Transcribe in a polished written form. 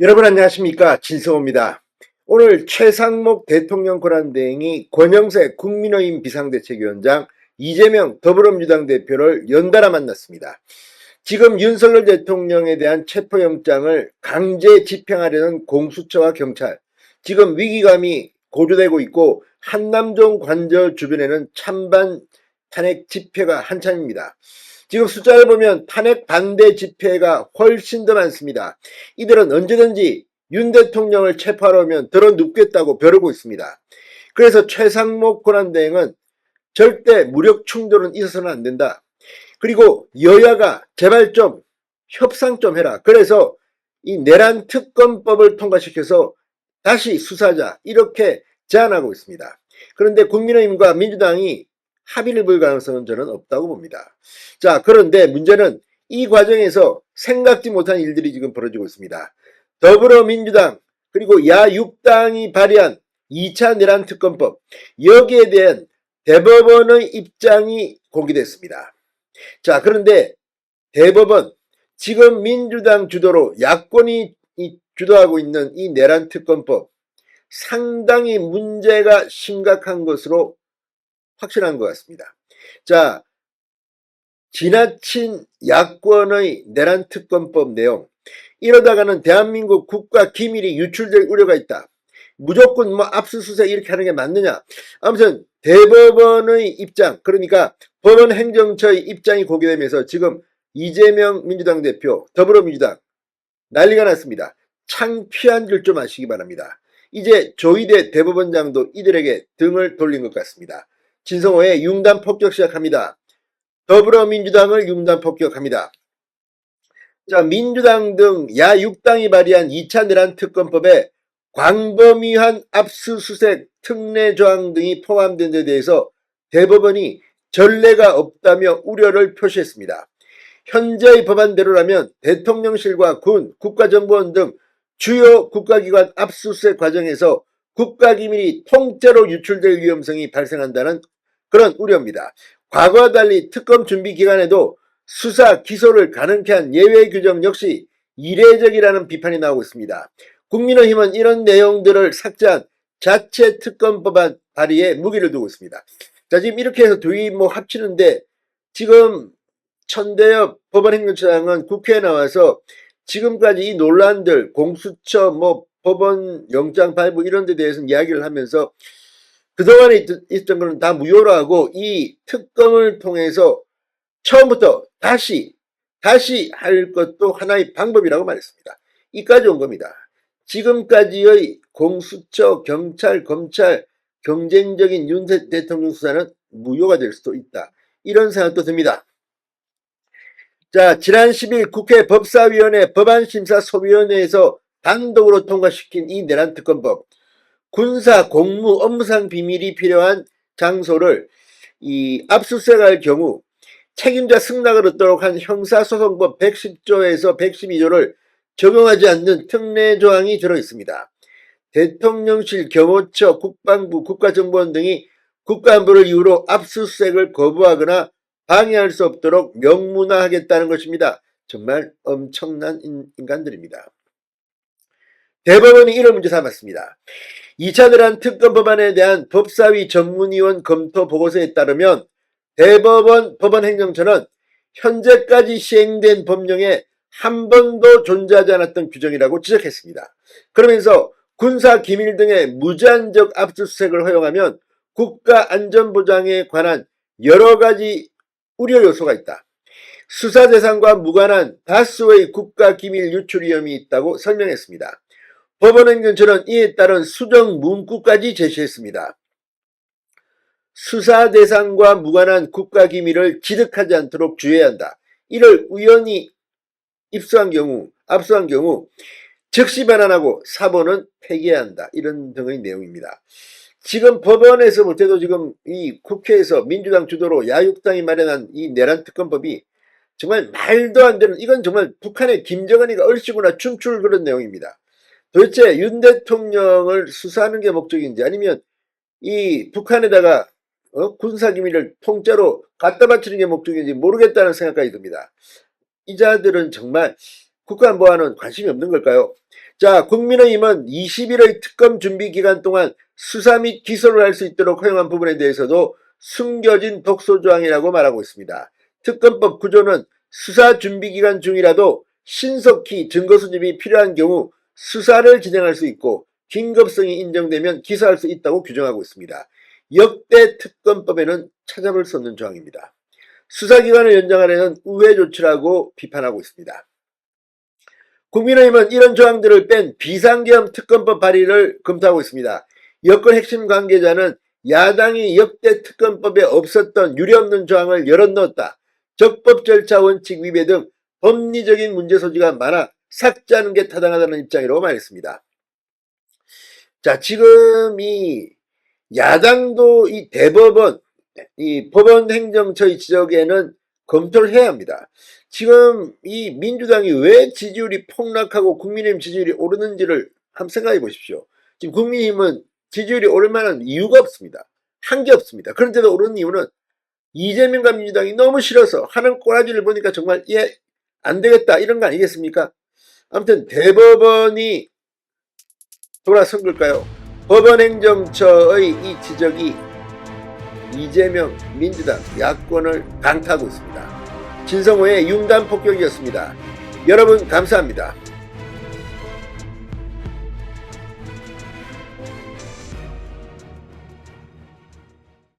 여러분 안녕하십니까, 진성호입니다. 오늘 최상목 대통령 권한대행이 권영세 국민의힘 비상대책위원장, 이재명 더불어민주당 대표를 연달아 만났습니다. 지금 윤석열 대통령에 대한 체포영장을 강제 집행하려는 공수처와 경찰, 지금 위기감이 고조되고 있고 한남동 관저 주변에는 찬반 탄핵 집회가 한창입니다. 지금 숫자를 보면 탄핵 반대 집회가 훨씬 더 많습니다. 이들은 언제든지 윤 대통령을 체포하러 오면 들어눕겠다고 벼르고 있습니다. 그래서 최상목 권한대행은 절대 무력 충돌은 있어서는 안 된다. 그리고 여야가 제발 좀 협상 좀 해라. 그래서 이 내란 특검법을 통과시켜서 다시 수사하자, 이렇게 제안하고 있습니다. 그런데 국민의힘과 민주당이 합의를 볼 가능성은 저는 없다고 봅니다. 자, 그런데 문제는 이 과정에서 생각지 못한 일들이 지금 벌어지고 있습니다. 더불어민주당 그리고 야6당이 발의한 2차 내란 특검법, 여기에 대한 대법원의 입장이 공개됐습니다. 자, 그런데 대법원, 지금 민주당 주도로 야권이 주도하고 있는 이 내란 특검법, 상당히 문제가 심각한 것으로 확실한 것 같습니다. 자, 지나친 야권의 내란 특검법 내용, 이러다가는 대한민국 국가 기밀이 유출될 우려가 있다. 무조건 뭐 압수수색 이렇게 하는 게 맞느냐. 아무튼 대법원의 입장, 그러니까 법원행정처의 입장이 공개되면서 지금 이재명 민주당 대표, 더불어민주당 난리가 났습니다. 창피한 줄 좀 아시기 바랍니다. 이제 조희대 대법원장도 이들에게 등을 돌린 것 같습니다. 진성호의 융단 폭격 시작합니다. 더불어민주당을 융단 폭격합니다. 자, 민주당 등 야6당이 발의한 2차 내란 특검법에 광범위한 압수수색, 특례 조항 등이 포함된 데 대해서 대법원이 전례가 없다며 우려를 표시했습니다. 현재의 법안대로라면 대통령실과 군, 국가정보원 등 주요 국가기관 압수수색 과정에서 국가기밀이 통째로 유출될 위험성이 발생한다는 그런 우려입니다. 과거와 달리 특검 준비 기간에도 수사, 기소를 가능케 한 예외 규정 역시 이례적이라는 비판이 나오고 있습니다. 국민의힘은 이런 내용들을 삭제한 자체 특검법안 발의에 무기를 두고 있습니다. 자, 지금 이렇게 해서 둘이 합치는데 지금 천대엽 법원행정처장은 국회에 나와서 지금까지 이 논란들, 공수처, 법원 영장 발부 이런 데 대해서는 이야기를 하면서 그동안에 있던 거는 다 무효로 하고 이 특검을 통해서 처음부터 다시 할 것도 하나의 방법이라고 말했습니다. 이까지 온 겁니다. 지금까지의 공수처, 경찰, 검찰 경쟁적인 윤 대통령 수사는 무효가 될 수도 있다. 이런 생각도 듭니다. 자, 지난 10일 국회 법사위원회 법안심사소위원회에서 단독으로 통과시킨 이 내란특검법, 군사, 공무, 업무상 비밀이 필요한 장소를 이 압수수색할 경우 책임자 승낙을 얻도록 한 형사소송법 110조에서 112조를 적용하지 않는 특례 조항이 들어있습니다. 대통령실, 경호처, 국방부, 국가정보원 등이 국가안보를 이유로 압수수색을 거부하거나 방해할 수 없도록 명문화하겠다는 것입니다. 정말 엄청난 인간들입니다. 대법원이 이런 문제 삼았습니다. 2차 내란 특검 법안에 대한 법사위 전문위원 검토 보고서에 따르면 대법원 법원행정처는 현재까지 시행된 법령에 한 번도 존재하지 않았던 규정이라고 지적했습니다. 그러면서 군사기밀 등의 무제한적 압수수색을 허용하면 국가안전보장에 관한 여러 가지 우려 요소가 있다. 수사 대상과 무관한 다수의 국가기밀 유출 위험이 있다고 설명했습니다. 법원행정처는 이에 따른 수정 문구까지 제시했습니다. 수사 대상과 무관한 국가기밀을 취득하지 않도록 주의해야 한다. 이를 우연히 압수한 경우 즉시 반환하고 사본은 폐기해야 한다. 이런 등의 내용입니다. 지금 법원에서 볼 때도 지금 이 국회에서 민주당 주도로 야6당이 마련한 이 내란특검법이 정말 말도 안 되는, 이건 정말 북한의 김정은이가 얼씨구나 춤출 그런 내용입니다. 도대체 윤 대통령을 수사하는 게 목적인지 아니면 이 북한에다가 군사기밀을 통째로 갖다 바치는 게 목적인지 모르겠다는 생각까지 듭니다. 이 자들은 정말 국가안보와는 관심이 없는 걸까요? 자, 국민의힘은 20일의 특검 준비 기간 동안 수사 및 기소를 할 수 있도록 허용한 부분에 대해서도 숨겨진 독소조항이라고 말하고 있습니다. 특검법 구조는 수사 준비 기간 중이라도 신속히 증거 수집이 필요한 경우 수사를 진행할 수 있고 긴급성이 인정되면 기소할 수 있다고 규정하고 있습니다. 역대 특검법에는 찾아볼 수 없는 조항입니다. 수사기간을 연장하려는 우회 조치라고 비판하고 있습니다. 국민의힘은 이런 조항들을 뺀 비상계엄 특검법 발의를 검토하고 있습니다. 여권 핵심 관계자는 야당이 역대 특검법에 없었던 유례없는 조항을 열어 넣었다. 적법 절차 원칙 위배 등 법리적인 문제 소지가 많아 삭제하는 게 타당하다는 입장이라고 말했습니다. 자, 지금 이 야당도 이 대법원, 이 법원행정처의 지적에는 검토를 해야 합니다. 지금 이 민주당이 왜 지지율이 폭락하고 국민의힘 지지율이 오르는지를 한번 생각해 보십시오. 지금 국민의힘은 지지율이 오를 만한 이유가 없습니다. 한 게 없습니다. 그런데도 오르는 이유는 이재명과 민주당이 너무 싫어서 하는 꼬라지를 보니까 정말 안 되겠다 이런 거 아니겠습니까? 아무튼 대법원이 돌아선 걸까요? 법원행정처의 이 지적이 이재명 민주당 야권을 강타하고 있습니다. 진성호의 융단 폭격이었습니다. 여러분 감사합니다.